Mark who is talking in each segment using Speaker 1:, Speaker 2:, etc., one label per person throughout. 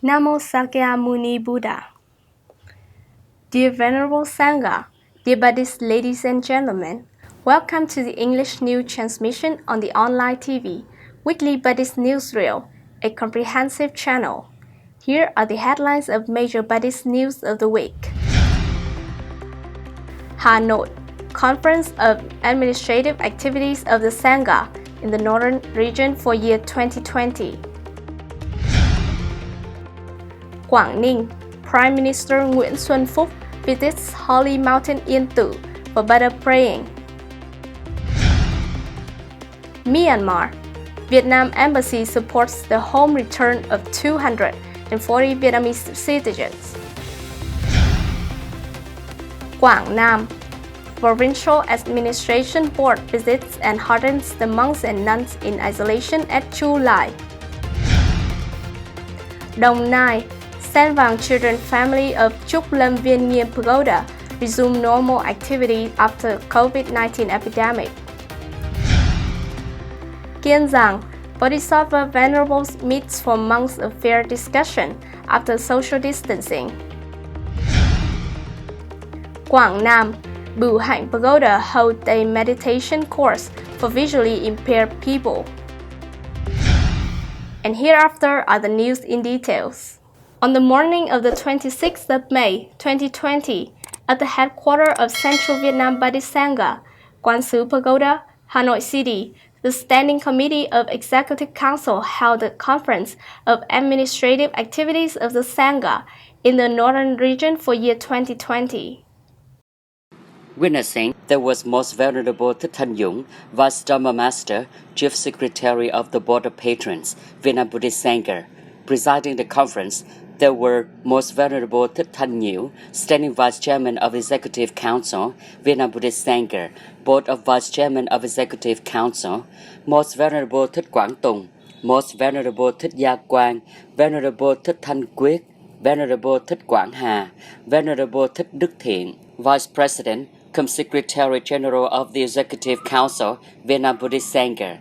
Speaker 1: Namo Sakyamuni Buddha. Dear Venerable Sangha, dear Buddhist ladies and gentlemen, welcome to the English news transmission on the online TV, Weekly Buddhist Newsreel, a comprehensive channel. Here are the headlines of major Buddhist news of the week. Hanoi, Conference of Administrative Activities of the Sangha in the Northern Region for year 2020. Quảng Ninh, Prime Minister Nguyễn Xuân Phúc visits Holy Mountain Yên Tử for Buddha praying. Myanmar, Vietnam Embassy supports the home return of 240 Vietnamese citizens. Quảng Nam, Provincial Administration Board visits and heartens the monks and nuns in isolation at Chu Lai. Đồng Nai, San Vang Children Family of TRUC Lâm Viên Nghiêm Pagoda resume normal activity after COVID-19 epidemic. Kiên Giang, Bodhisattva Venerables meets for monks of fair discussion after social distancing. Quảng Nam, Bửu Hạnh Pagoda holds a meditation course for visually impaired people. And hereafter are the news in details. On the morning of the 26th of May, 2020, at the headquarters of Central Vietnam Buddhist Sangha, Quán Sứ Pagoda, Hanoi City, the Standing Committee of Executive Council held the Conference of Administrative Activities of the Sangha in the Northern Region for year 2020.
Speaker 2: Witnessing, there was Most Venerable Thích Thanh Dũng, Vice Dharma Master, Chief Secretary of the Board of Patrons, Vietnam Buddhist Sangha. Presiding the conference, there were Most Venerable Thích Thanh Nhiễu, Standing Vice Chairman of Executive Council, Vietnam Buddhist Sangha, Board of Vice Chairman of Executive Council, Most Venerable Thích Quảng Tùng, Most Venerable Thích Gia Quang, Venerable Thích Thanh Quyết, Venerable Thích Quảng Hà, Venerable Thích Đức Thiện, Vice President, cum Secretary General of the Executive Council, Vietnam Buddhist Sangha.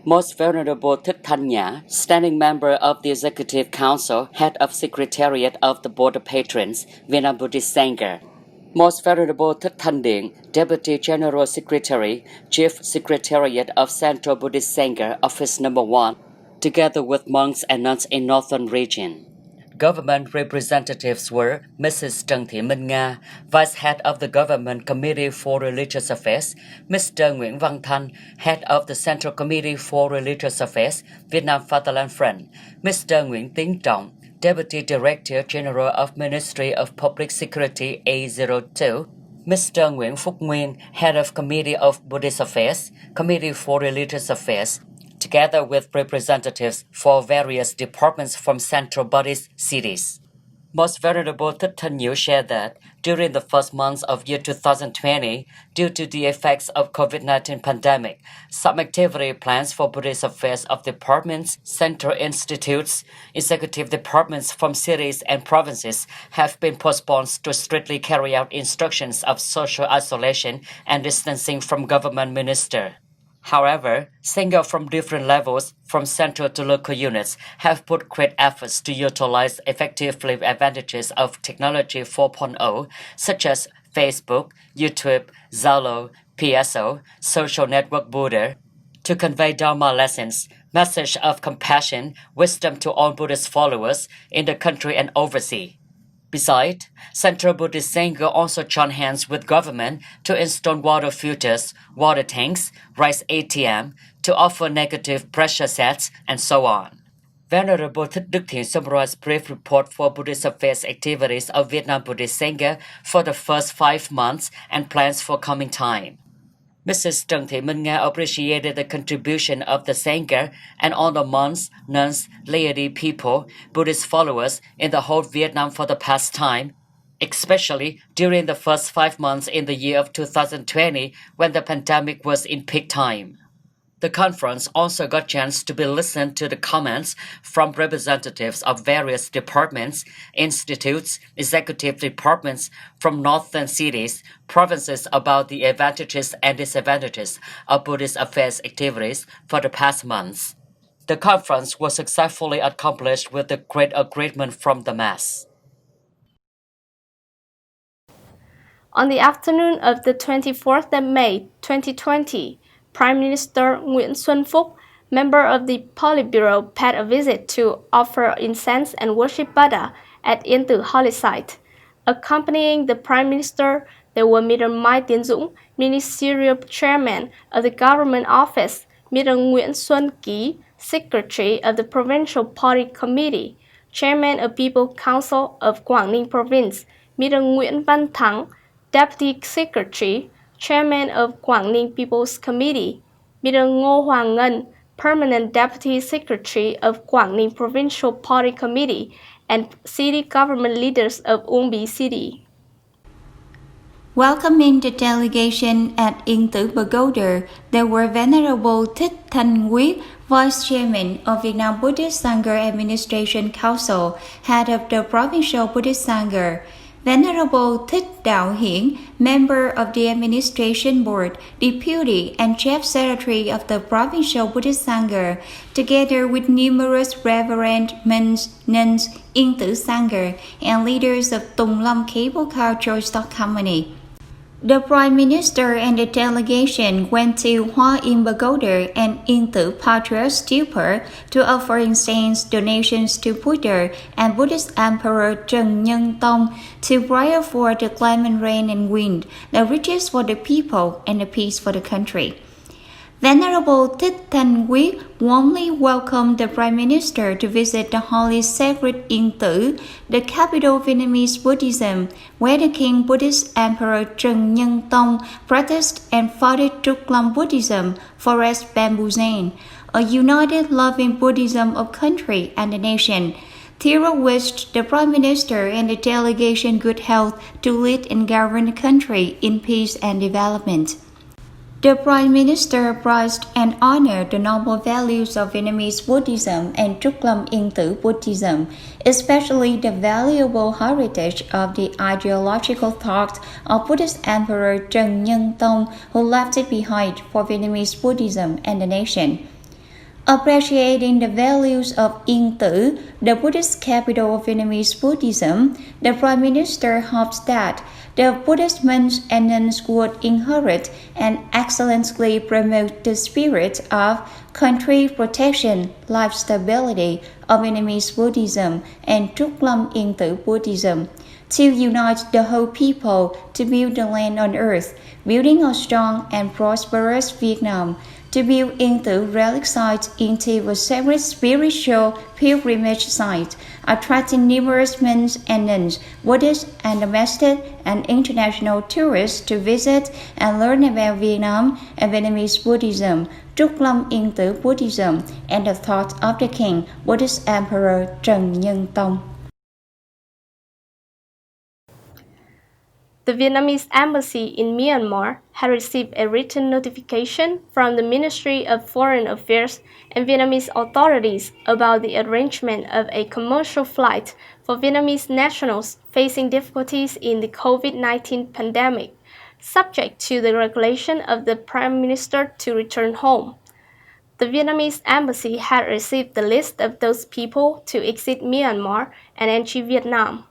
Speaker 2: Most Venerable Thích Thanh Nhã, Standing Member of the Executive Council, Head of Secretariat of the Board of Patrons, Vietnam Buddhist Sangha. Most Venerable Thích Thanh Điện, Deputy General Secretary, Chief Secretariat of Central Buddhist Sangha, Office No. 1, together with monks and nuns in Northern Region. Government representatives were Mrs. Trần Thị Minh Nga, Vice Head of the Government Committee for Religious Affairs, Mr. Nguyễn Văn Thanh, Head of the Central Committee for Religious Affairs, Vietnam Fatherland Front, Mr. Nguyễn Tiến Trọng, Deputy Director General of Ministry of Public Security A02, Mr. Nguyễn Phúc Nguyên, Head of Committee of Buddhist Affairs, Committee for Religious Affairs, together with representatives for various departments from central Buddhist cities. Most Venerable Thích Thanh Nhiễu shared that during the first months of year 2020, due to the effects of COVID-19 pandemic, some activity plans for Buddhist affairs of departments, central institutes, executive departments from cities and provinces have been postponed to strictly carry out instructions of social isolation and distancing from government minister. However, Sangha from different levels, from central to local units, have put great efforts to utilize effectively advantages of technology 4.0, such as Facebook, YouTube, Zalo, PSO, social network Buddha, to convey Dharma lessons, message of compassion, wisdom to all Buddhist followers in the country and overseas. Besides, Central Buddhist Sangha also joined hands with government to install water filters, water tanks, rice ATM, to offer negative pressure sets, and so on. Venerable Thích Đức Thiện summarized brief report for Buddhist affairs activities of Vietnam Buddhist Sangha for the first 5 months and plans for coming time. Mrs. Trần Thị Minh Nga appreciated the contribution of the Sangha and all the monks, nuns, laity people, Buddhist followers in the whole Vietnam for the past time, especially during the first 5 months in the year of 2020 when the pandemic was in peak time. The conference also got a chance to be listened to the comments from representatives of various departments, institutes, executive departments from northern cities, provinces about the advantages and disadvantages of Buddhist affairs activities for the past months. The conference was successfully accomplished with a great agreement from the mass.
Speaker 1: On the afternoon of the 24th of May 2020, Prime Minister Nguyễn Xuân Phúc, member of the Politburo, paid a visit to offer incense and worship Buddha at Yên Tử Holy Site. Accompanying the Prime Minister, there were Mr. Mai Tiến Dũng, Ministerial Chairman of the Government Office, Mr. Nguyễn Xuân Ký, Secretary of the Provincial Party Committee, Chairman of People Council of Quảng Ninh Province, Mr. Nguyễn Văn Thắng, Deputy Secretary, Chairman of Quảng Ninh People's Committee, Mr. Ngô Hoàng Ngân, Permanent Deputy Secretary of Quảng Ninh Provincial Party Committee, and city government leaders of Uông Bí City.
Speaker 3: Welcoming the delegation at Yên Tử Pagoda, there were Venerable Thích Thanh Quý, Vice Chairman of Vietnam Buddhist Sangha Administration Council, Head of the Provincial Buddhist Sangha, Venerable Thích Đạo Hiển, Member of the Administration Board, Deputy and Chief Secretary of the Provincial Buddhist Sangha, together with numerous Reverend Nuns, Yên Tử Sangha, and leaders of Tung Lam Cable Car Choice Stock Company. The Prime Minister and the delegation went to Hoa Yên Pagoda and Yên Tử Patriarch Stupa to offer incense donations to Buddha and Buddhist Emperor Trần Nhân Tông to pray for the clement rain and wind, the riches for the people and the peace for the country. Venerable Thích Thanh Quý warmly welcomed the Prime Minister to visit the holy sacred Yên Tử, the capital of Vietnamese Buddhism, where the King Buddhist Emperor Trần Nhân Tông practiced and founded TRUC Buddhism, Forest Bamboo Zen, a united loving Buddhism of country and the nation. Thero wished the Prime Minister and the delegation good health to lead and govern the country in peace and development. The Prime Minister prized and honored the noble values of Vietnamese Buddhism and TRUC Yên Tử Buddhism, especially the valuable heritage of the ideological thought of Buddhist Emperor Trần Nhân Tông, who left it behind for Vietnamese Buddhism and the nation. Appreciating the values of Yên Tử, the Buddhist capital of Vietnamese Buddhism, the Prime Minister hopes that the Buddhist monks and nuns would inherit and excellently promote the spirit of country protection, life stability of Vietnamese Buddhism and TRUC Yên Tử Buddhism, to unite the whole people to build the land on earth, building a strong and prosperous Vietnam, to build Yên Tử relic site into a sacred spiritual pilgrimage site, attracting numerous monks and nuns, Buddhist and domestic and international tourists to visit and learn about Vietnam and Vietnamese Buddhism, TRUC Yên Tử Buddhism, and the thought of the King Buddhist Emperor Trần Nhân Tông.
Speaker 1: The Vietnamese embassy in Myanmar had received a written notification from the Ministry of Foreign Affairs and Vietnamese authorities about the arrangement of a commercial flight for Vietnamese nationals facing difficulties in the COVID-19 pandemic, subject to the regulation of the Prime Minister to return home. The Vietnamese embassy had received the list of those people to exit Myanmar and enter Vietnam.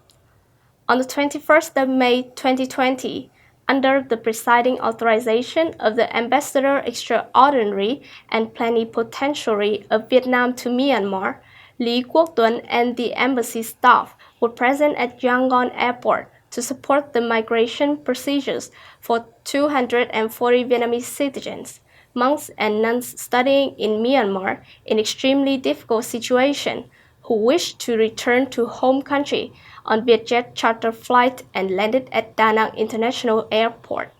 Speaker 1: On the 21st of May 2020, under the presiding authorization of the Ambassador Extraordinary and Plenipotentiary of Vietnam to Myanmar, Lý Quốc Tuấn and the embassy staff were present at Yangon Airport to support the migration procedures for 240 Vietnamese citizens, monks and nuns studying in Myanmar in extremely difficult situation, who wished to return to home country on Vietjet charter flight and landed at Da Nang International Airport.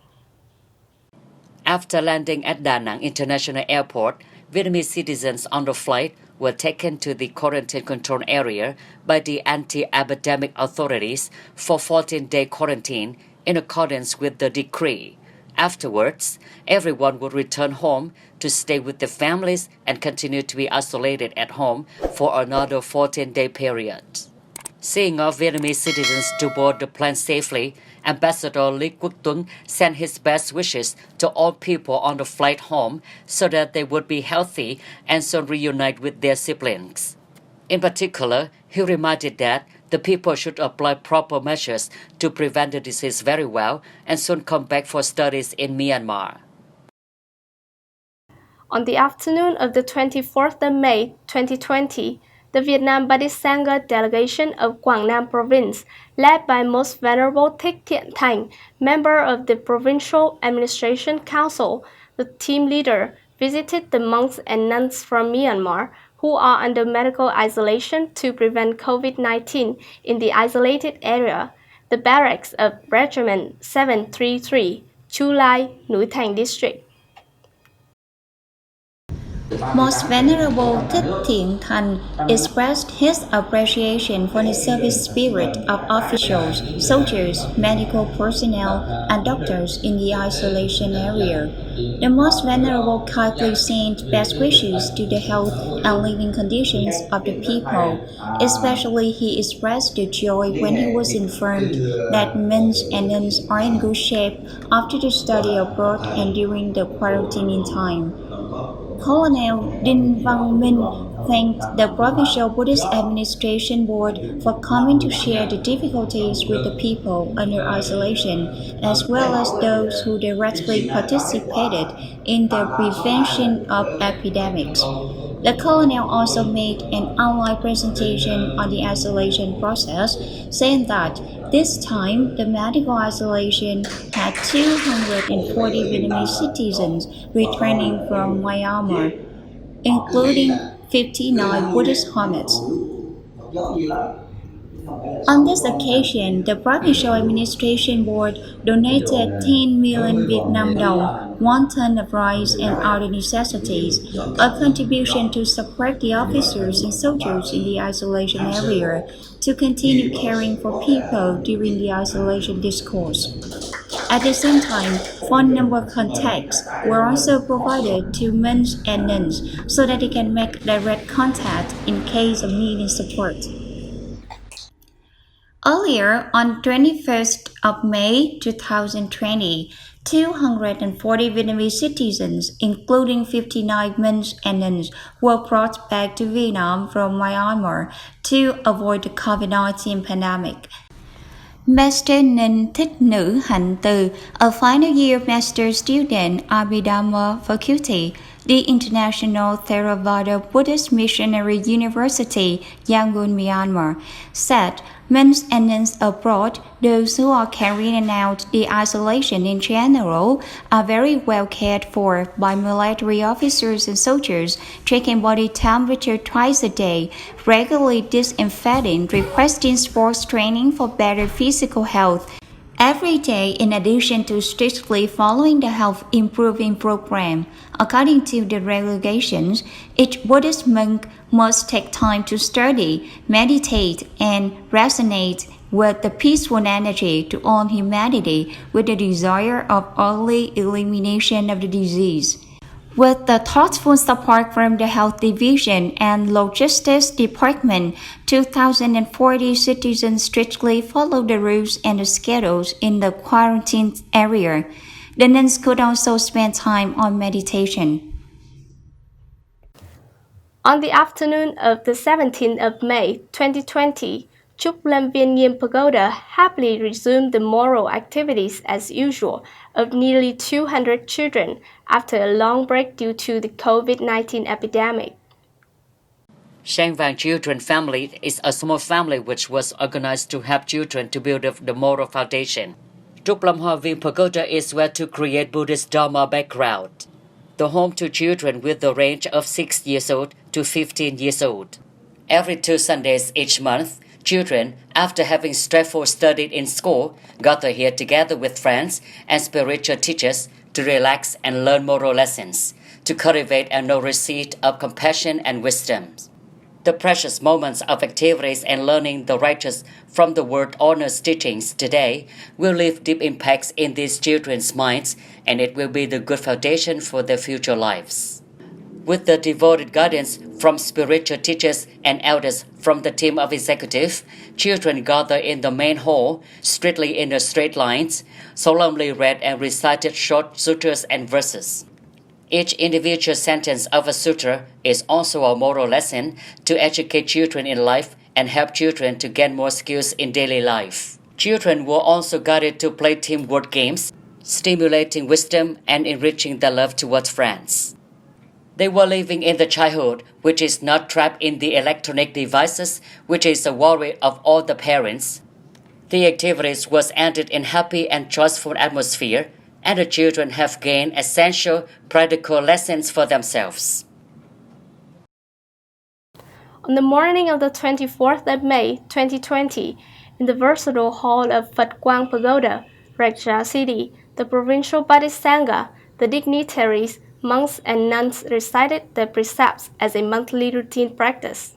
Speaker 2: After landing at Da Nang International Airport, Vietnamese citizens on the flight were taken to the quarantine control area by the anti-epidemic authorities for 14-day quarantine in accordance with the decree. Afterwards, everyone would return home to stay with their families and continue to be isolated at home for another 14-day period. Seeing all Vietnamese citizens to board the plane safely, Ambassador Lý Quốc Tuấn sent his best wishes to all people on the flight home so that they would be healthy and soon reunite with their siblings. In particular, he reminded that the people should apply proper measures to prevent the disease very well and soon come back for studies in Myanmar.
Speaker 1: On the afternoon of the 24th of May 2020, the Vietnam Buddhist SANGHA delegation of Quảng Nam Province, led by Most Venerable Thích Thiện Thành, member of the Provincial Administration Council, the team leader, visited the monks and nuns from Myanmar who are under medical isolation to prevent COVID-19 in the isolated area, the barracks of Regiment 733, Chu Lai, Núi Thành District.
Speaker 3: Most Venerable Thích Thiện Thành expressed his appreciation for the service spirit of officials, soldiers, medical personnel, and doctors in the isolation area. The Most Venerable kindly sent best wishes to the health and living conditions of the people. Especially, he expressed the joy when he was informed that monks and nuns are in good shape after the study abroad and during the quarantine time. Colonel Đinh Văn Minh thanked the Provincial Buddhist Administration Board for coming to share the difficulties with the people under isolation, as well as those who directly participated in the prevention of epidemics. The Colonel also made an online presentation on the isolation process, saying that this time the medical isolation had 240 Vietnamese citizens returning from Myanmar, including 59 Buddhist hermits. On this occasion, the Provincial Administration Board donated 10 million Vietnam dong, 1 ton of rice and other necessities, a contribution to support the officers and soldiers in the isolation area to continue caring for people during the isolation discourse. At the same time, phone number contacts were also provided to monks and nuns so that they can make direct contact in case of needing support. Earlier, on 21st of May 2020, 240 Vietnamese citizens, including 59 monks and nuns, were brought back to Vietnam from Myanmar to avoid the COVID-19 pandemic. Master NINH Thích Nữ Hạnh Từ, a final year master student at Abhidhamma Faculty, the International Theravada Buddhist Missionary University, Yangon, Myanmar, said monks and nuns abroad, those who are carrying out the isolation in general, are very well cared for by military officers and soldiers, checking body temperature twice a day, regularly disinfecting, requesting sports training for better physical health every day, in addition to strictly following the health improving program. According to the regulations, each Buddhist monk must take time to study, meditate, and resonate with the peaceful energy to all humanity with the desire of early elimination of the disease. With the thoughtful support from the Health Division and Logistics Department, 2,040 citizens strictly followed the rules and the schedules in the quarantine area. The nuns could also spend time on meditation.
Speaker 1: On the afternoon of the 17th of May 2020, TRUC VIEN Pagoda happily resumed the moral activities as usual of nearly 200 children after a long break due to the COVID-19 epidemic.
Speaker 2: VANG Children Family is a small family which was organized to help children to build up the moral foundation. TRUC VIEN Pagoda is where to create Buddhist Dharma background. The home to children with the range of 6 years old to 15 years old. Every 2 Sundays each month, children, after having stressful studied in school, gather here together with friends and spiritual teachers to relax and learn moral lessons, to cultivate a no receipt of compassion and wisdom. The precious moments of activities and learning the righteous from the Word Honor's teachings today will leave deep impacts in these children's minds, and it will be the good foundation for their future lives. with the devoted guidance from spiritual teachers and elders from the team of executive, children gather in the main hall, strictly in the straight lines, solemnly read and recited short sutras and verses. Each individual sentence of a sutra is also a moral lesson to educate children in life and help children to gain more skills in daily life. Children were also guided to play team word games, stimulating wisdom and enriching their love towards friends. They were living in the childhood, which is not trapped in the electronic devices, which is a worry of all the parents. The activities was ended in happy and joyful atmosphere, and the children have gained essential practical lessons for themselves.
Speaker 1: On the morning of the 24th of May 2020, in the versatile hall of Phật QUANG Pagoda, Raja City, the provincial body SANGHA, the dignitaries, monks and nuns recited the precepts as a monthly routine practice.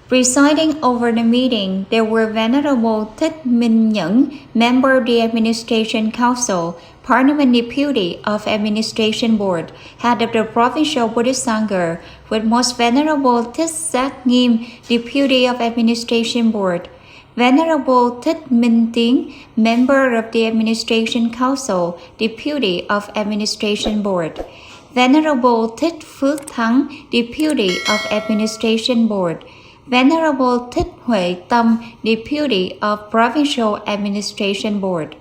Speaker 3: Presiding over the meeting, there were Venerable Thích Minh Nhẫn, member of the Administration Council, Parliament Deputy of Administration Board, head of the Provincial Buddhist Sangha, with Most Venerable Thích Giác Nghiêm, Deputy of Administration Board, Venerable Thích Minh Tiến, member of the Administration Council, Deputy of Administration Board, Venerable Thích Phước Thắng, Deputy of Administration Board, Venerable Thích Huệ Tâm, Deputy of Provincial Administration Board.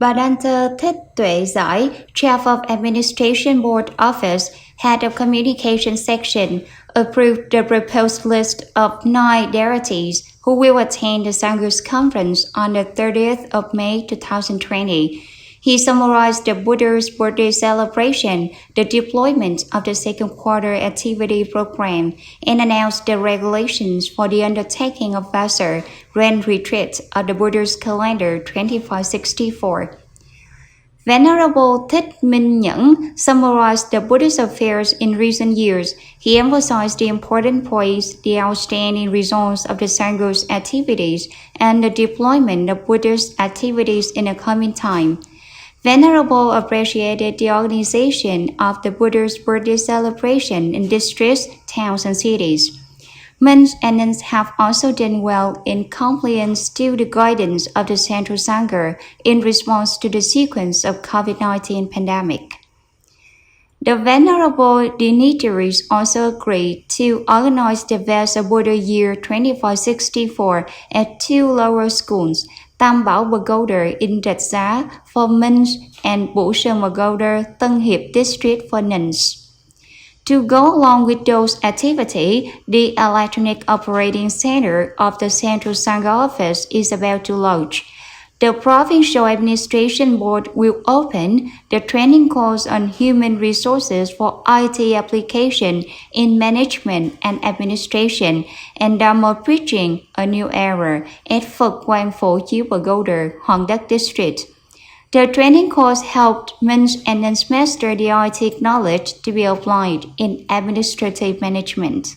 Speaker 3: Bhadanta Thích Tuệ Giải, Chief of Administration Board Office, Head of Communication Section, approved the proposed list of 9 deities who will attend the Sangha's conference on the 30th of May 2020. He summarized the Buddha's birthday celebration, the deployment of the second quarter activity program, and announced the regulations for the undertaking of Vasa, Grand Retreat of the Buddha's calendar 2564. Venerable Thích Minh Nhẫn summarized the Buddhist affairs in recent years. He emphasized the important points, the outstanding results of the Sangha's activities, and the deployment of Buddhist activities in the coming time. Venerable appreciated the organization of the Buddha's birthday celebration in districts, towns, and cities. Monks and nuns have also done well in compliance to the guidance of the Central Sangha in response to the sequence of COVID-19 pandemic. The Venerable dignitaries also agreed to organize the Vasa Buddha Year 2564 at 2 lower schools, Tam Bảo Pagoda in Rạch Giá for monks and Bủ Sơn Pagoda, Tân Hiệp District for nuns. To go along with those activities, the Electronic Operating Center of the Central Sangha Office is about to launch. The Provincial Administration Board will open the training course on human resources for IT application in management and administration and Dharma preaching, a new era, at Phật Quang Phổ Chiếu Pagoda, Hoàng Đất District. The training course helped monks and nuns master the IT knowledge to be applied in administrative management.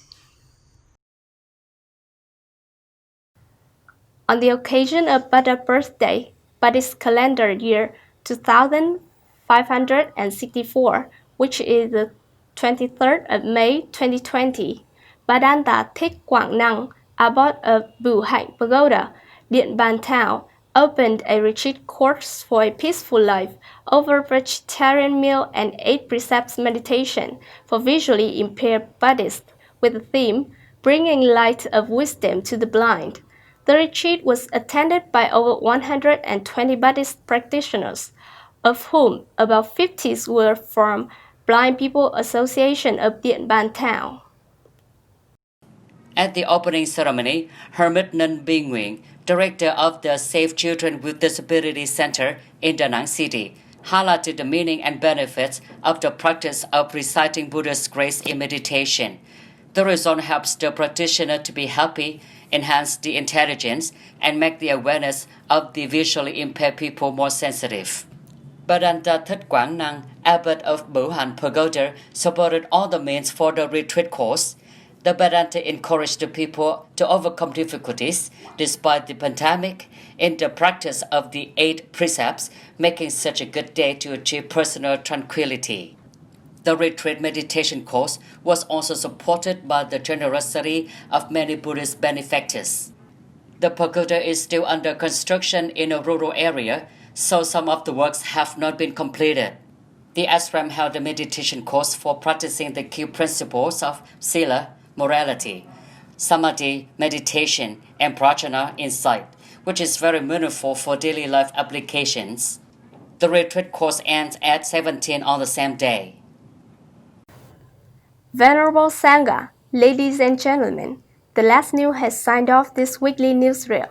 Speaker 1: On the occasion of Buddha's birthday, Buddhist calendar year 2564, which is the 23rd of May 2020, Bhadanta Thích Quảng Năng, abbot of Bù Hạnh Pagoda, Điện Bàn Town, opened a retreat course for a peaceful life over vegetarian meal and 8 precepts meditation for visually impaired Buddhists with the theme, Bringing Light of Wisdom to the Blind. The retreat was attended by over 120 Buddhist practitioners, of whom about 50 were from Blind People Association of Điện Bàn Town.
Speaker 2: At the opening ceremony, Hermit Nun Binh Nguyen, director of the Safe Children with Disabilities Center in Da Nang City, highlighted the meaning and benefits of the practice of reciting Buddha's grace in meditation. The result helps the practitioner to be happy, enhance the intelligence, and make the awareness of the visually impaired people more sensitive. Bhadanta Thích Quảng Năng, abbot of Bủ Hạnh Pagoda, supported all the means for the retreat course. The Bhadanta encouraged the people to overcome difficulties despite the pandemic in the practice of the 8 precepts, making such a good day to achieve personal tranquility. The retreat meditation course was also supported by the generosity of many Buddhist benefactors. The pagoda is still under construction in a rural area, so some of the works have not been completed. The ashram held a meditation course for practicing the key principles of sila, morality, samadhi, meditation, and prajna, insight, which is very meaningful for daily life applications. The retreat course ends at 17 on the same day.
Speaker 1: Venerable Sangha, ladies and gentlemen, the last news has signed off this weekly newsreel.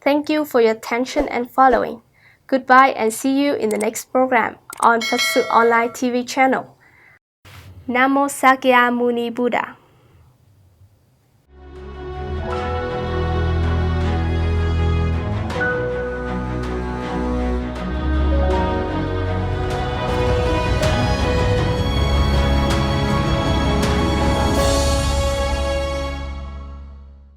Speaker 1: Thank you for your attention and following. Goodbye and see you in the next program on PHUC Online TV channel. Namo Sakya Muni Buddha.